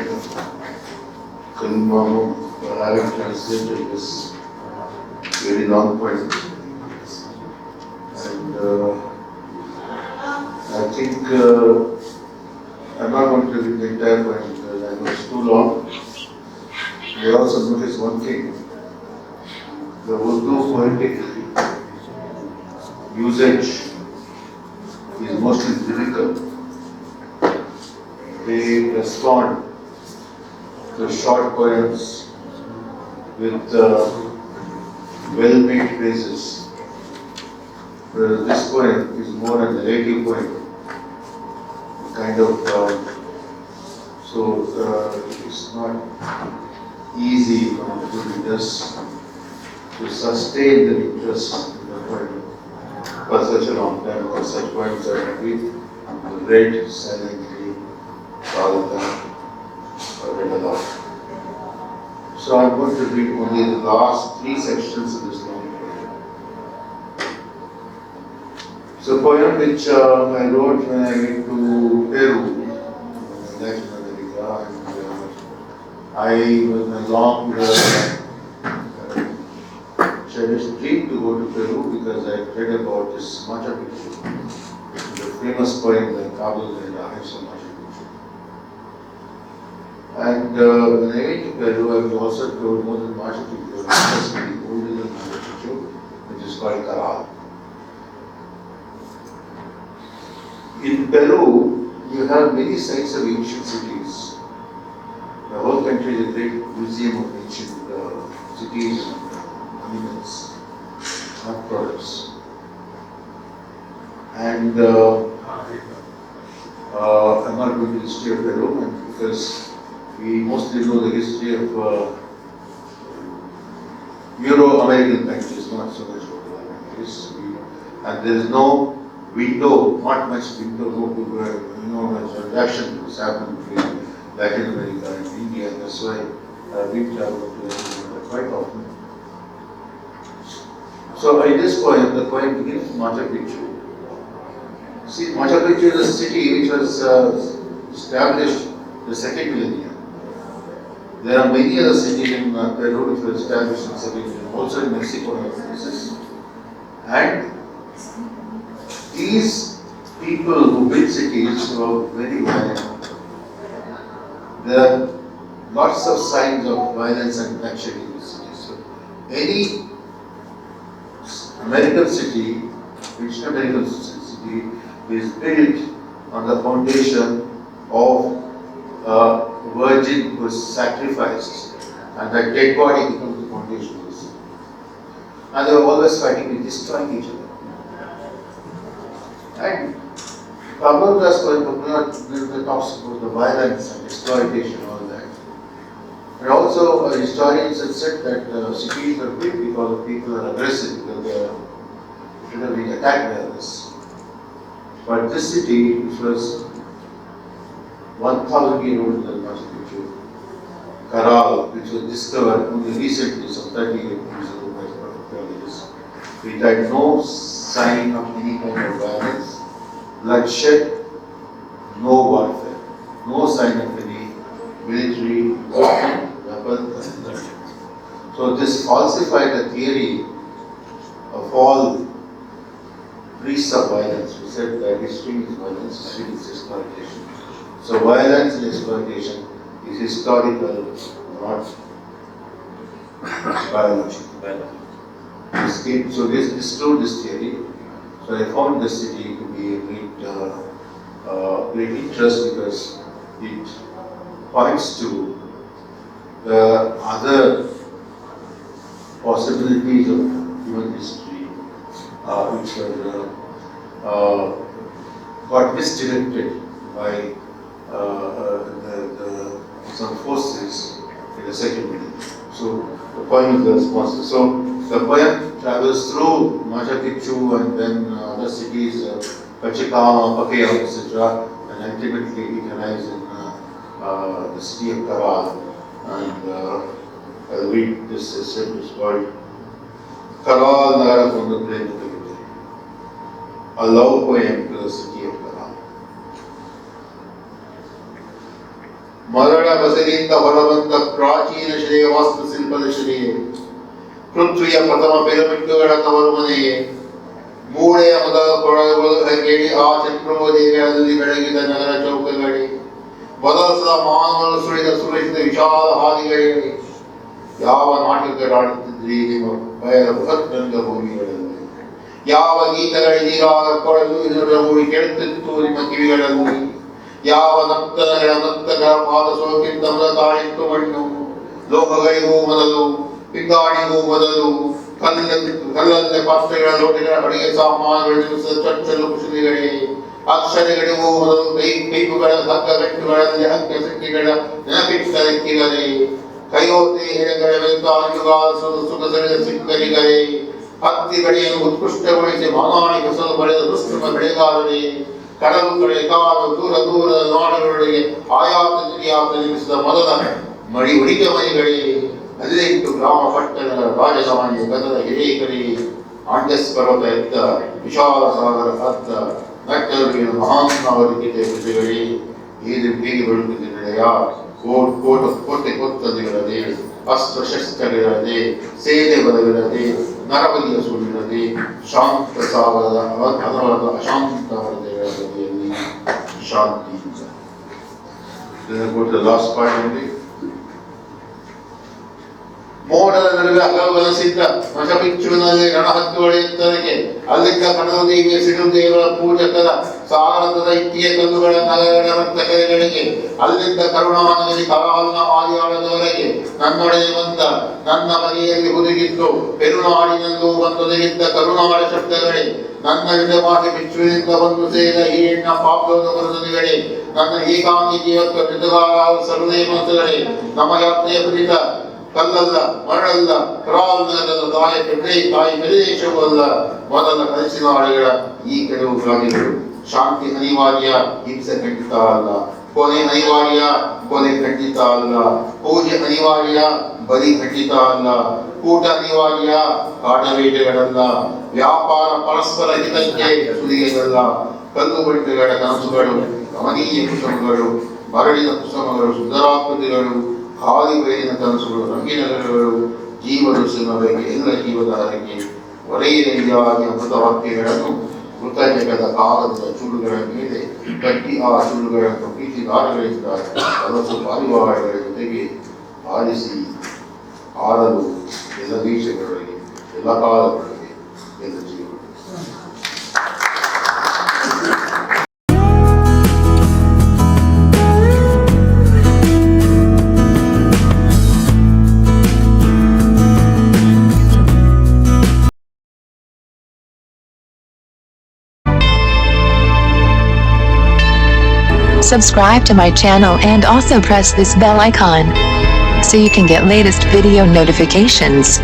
Khalil Mahmood for having translated this very long poem. And I think I'm not going to read the entire poem because I know it's too long. We also notice one thing: the Urdu poetic usage is mostly lyrical. They respond to short poems with well-made phrases. Whereas this poem is more a narrative poem, kind of. It's not easy for the readers to sustain their interest in the poem for such a long time, because such poems are to be read silently all the time or read aloud. So I'm going to read only the last 3 sections of this long poem. It's a poem which I wrote when I went to Peru, Latin America, and I was a long this Macha Picchu, the famous poem that Kabul and Ahimsa Macha Picchu. And when I went to Peru, I was also told more than Macha Picchu, there was something older than Macha Picchu, which is called Caral. In Peru, you have many sites of ancient cities. The whole country is a great museum of ancient cities and monuments, not products. And I'm not going to the history of Peru because we mostly know the history of Euro-American countries, not so much European countries. And there is no window, not much window, no transaction is happening between Latin America and India, and that's why we travel to India quite often. So in this poem, the poem begins with Macha Picchu. See, Macha Picchu is a city which was established the second millennium. There are many other cities in Peru which were established in the second millennium, also in Mexico and other places. And these people who built cities were very violent. There are lots of signs of violence and bloodshed in these cities. So any American city, which American city is built on the foundation of a virgin who was sacrificed, and that dead body becomes the foundation of the city. And they were always fighting with destroying each other. And Kabul's poem talks about the violence and exploitation and all that. And also historians have said that cities are built because people are aggressive, because they are being attacked by others. But this city, which was 1,000 years older than Machu Picchu, Caral, which was discovered only recently, some 30 years ago by archaeologists, it had no sign of any kind of violence, bloodshed, no warfare, no sign of any military weapon. So this falsified the theory of all priests of violence who said that history is violence, history is exploitation. So violence and exploitation is historical, not biological. So this disproved this theory. So I found the city to be a great interest because it points to the other possibilities of human history which were got misdirected by some forces in the second millennium. So the poem is the response. So the poem travels through Machu Picchu and then other cities, Pachacama, Pacayam, etc. and ultimately it arrives in the city of Caral. And I'll read this essay, it's called Caral Nagara Kondu Prema Kavite, a love poem to the city of Caral. ಮರಳ ಬಸರಿಯಿಂದ ಹೊರಬಂದ ಪ್ರಾಚೀನ ಶಿಲೆಯ ವಾಸ್ತುಶಿಲ್ಪದ ಶಿಲೆಯೇ, ಪೃಥ್ವಿಯ ಪ್ರಥಮ ಪಿರಮಿಡ್ಡುಗಳ ತವರು ಮನೆಯೇ, ಮೂಳೆಯ ಮೊದಲ ಕೊಳಗಳು ಕೇಳಿ ಆ ಚಕ್ರೋದೇವಿಯಲ್ಲಿ ಬೆಳಗಿದ ನಗರ ಚೌಕಗಳೇ, ಬದಲಿಸಿದ ಮಾನವನು ಸುಳಿದ ವಿಶಾಲ ಹಾದಿಗಳೇ, ಯಾವ ನಾಟಕಗಳಾಡುತ್ತಿದ್ರಿ ನಿಮ್ಮ ಬಯಲ ಬೃಹತ್ ರಂಗಭೂಮಿಗಳಲ್ಲಿ, ಯಾವ ಗೀತಗಳಿದೀಗ ಕೊಳಲು ಇದರ ಮೂಡಿ ಕೆಡುತ್ತಿತ್ತು ನಿಮ್ಮ ಕಿವಿಗಳಲ್ಲಿ, ಯಾವ ನರ್ತಕರ ಪಾದ ಸೋಕಿದ್ದ ತಾಳಿತ್ತು ಮಣ್ಣು, ಲೋಹಗಳಿಗೂ ಮೊದಲು ಪಿಂಗಾಣಿಗೂ ಮೊದಲು ಕಲ್ಲಲ್ಲೇ ಪಾತ್ರೆಗಳ ಲೋಟಿಗಳ ಅಡಿಗೆ ಸಾಮಾನುಗಳು ಚಚ್ಚಲು ಕುಶಲಿಗಳೇ, ಅಕ್ಷರಗಳಿಗೂ ಮೊದಲು ಕೈಪುಗಳ ಹಗ್ಗಗಟ್ಟುಗಳಲ್ಲಿ ಹಗ್ಗ ಸಂಖ್ಯೆಗಳ ನೆನಪಿಟ್ಟ ಲೆಕ್ಕಿಗಳೇ, ಕೈಯೋತೆ ಎಳೆಗಳ ವೆಲ್ಕಾಲಿಯುಗಾಲಿಸುವುದು ಸುಖಸರಿದ ಸಿಕ್ಕರಿಗಳೇ, ಹತ್ತಿ ಬೆಳೆಯನ್ನು ಉತ್ಕೃಷ್ಟಗೊಳಿಸಿ ಮಾನಾಣಿ ಫಸಲು ಪಡೆದ ದುಷ್ಕೃಮ ಬೆಳೆಗಾರರೇ, ಕಡಲು ಕಡೆ ಕಾಡು ದೂರ ದೂರದ ನಾಡುಗಳಿಗೆ ಆಯಾತ ನಿರ್ಯಾತ ನಿಲ್ಲಿಸಿದ ಮೊದಲ ಮಡಿ ಹೊಡಿದ ಮನೆಗಳೇ, 18 ಗ್ರಾಮ ಪಟ್ಟಣಗಳ ರಾಜಧಾನಿ ಗದದ ಹಿರೇಕರಿ, ಆಂಡಸ್ ಪರ್ವತ ಎತ್ತ ವಿಶಾಲ ಸಾಗರ ಅತ್ತ ನಟ್ಟರಿಗೆ ಮಹಾನ್ ನಾಗರಿಕತೆ ಪ್ರಜೆಗಳೇ, ಹೇಗೆ ಬೆಳಗುತ್ತಿದೆಯ ಕೋಟೆ ಕೊತ್ತದಿರದೆ, ಅಸ್ತ್ರ ಶಸ್ತ್ರಗಳಿರದೆ, ಸೇನೆ ಬಲವಿರದೆ, ನರಬಲಿಯ ಸುಳ್ಳಿರದೆ, ಬದಿಯಲ್ಲಿ ಶಾಂತ ಸಾಗರದ ಹಲವಾದ ಅಶಾಂತ ವರದಿಗಳ ಬದಿಯಲ್ಲಿ ಶಾಂತಿ. Go to the last part only. ಮೋಡದ ನಡುವೆ ಹಲವು ಕನಸಿದ್ದ ವಶಪಿಚ್ಚುವಿನಲ್ಲಿ ರಣಹತ್ತು ಹೊಳೆಯುತ್ತದಕ್ಕೆ ಅಲ್ಲಿದ್ದ ಕಣದೇವಿಯ ಸಿಡುದೇವರ ಪೂಜಕರ ಸಾರಥದ ಇಟ್ಟಿಗೆ ಕಲ್ಲುಗಳ ನಗರಗಳ ರಕ್ತ ಕೆರೆಗಳಿಗೆ ಅಲ್ಲಿದ್ದ ಕರುಣಾನಗರಿ ಕರಾಲ್ನ ಆದಿಯಾಳದವರೆಗೆ ನನ್ನೊಡೆಗೆ ಬಂದ ನನ್ನ ಮನೆಯಲ್ಲಿ ಹುದುಗಿದ್ದು ಪೆರುನಾಡಿನಲ್ಲೂ ಬಂದೊದಗಿದ್ದ ಕರುಣಾಳ ಶಬ್ದಗಳೇ ನನ್ನ ವಿಧವಾಗಿ ಬಿಚ್ಚುವಿನಿಂದ ಬಂದು ಸೇರಿದ ಈ ಹೆಣ್ಣ ಪಾಪದ ಬರದನಿಗಳೇ ನನ್ನ ಏಕಾಂಗಿ ಜೀವತ್ವ ಜೊತೆಗಾರ ಸರ್ವೇ ಮನಸ್ಸುಗಳೇ ನಮ್ಮ ಯಾತ್ರೆಯ ಕುರಿತ ಕಲ್ಲಲ್ಲ ಮರಳಲ್ಲ ಕರಾಲ್ ನಗರದ ತಾಯಿ ಕಡೆ ತಾಯಿ ಪ್ರದೇಶವೂ ಅಲ್ಲ ಮೊದಲ ಕನಸಿನ ಹಾಡುಗಳ ಈ ಕೆಲವು ಗಾಳಿಗಳು. ಶಾಂತಿ ಅನಿವಾರ್ಯ, ಹಿಂಸೆ ಖಂಡಿತ ಅಲ್ಲ. ಕೊನೆ ಅನಿವಾರ್ಯ, ಕೊನೆ ಖಂಡಿತ ಅಲ್ಲ. ಪೂಜೆ ಅನಿವಾರ್ಯ, ಬಲಿ ಖಂಡಿತ ಅಲ್ಲ. ಕೂಟ ಅನಿವಾರ್ಯ, ಕಾಟವೇಟೆಗಳಲ್ಲ. ವ್ಯಾಪಾರ ಪರಸ್ಪರ ಹಿತಕ್ಕೆ ಸುಲಿಗೆಗಳಲ್ಲ. ಕಲ್ಲು ಬಂಡೆಗಳ ಕನಸುಗಳು, ಗಮನೀಯ ಕುಸುಮಗಳು, ಮರಳಿನ ಕುಸುಮಗಳು, ಸುಂದರಾಕೃತಿಗಳು, ಖಾಲಿ ಬಯಲಿನ ಕನಸುಗಳು, ರಂಗಿನಗಳು, ಜೀವನಸಿನ ಬಗ್ಗೆ ಎಲ್ಲ ಜೀವದ ಹರಕೆ ಒಲೆಯಲ್ಲಿ ಅಮೃತ ವಾಕ್ಯಗಳನ್ನು ಕೃತಜ್ಞದ ಕಾಲದ ಚುಳುಗಳ ಮೇಲೆ ಕಟ್ಟಿ ಆ ಚುಳುಗಳನ್ನು ಪ್ರೀತಿ ದಾರಗಳಿಂದ ಕನಸು ಪಾರಿವಾಳಗಳ ಜೊತೆಗೆ ಆರಿಸಿ ಆಡಲು ಎಲ್ಲ ದೇಶಗಳಿಗೆ ಎಲ್ಲ ಕಾಲಗಳಿಗೆ ಎಲ್ಲ ಜೀವ. Subscribe to my channel and also press this bell icon so you can get latest video notifications.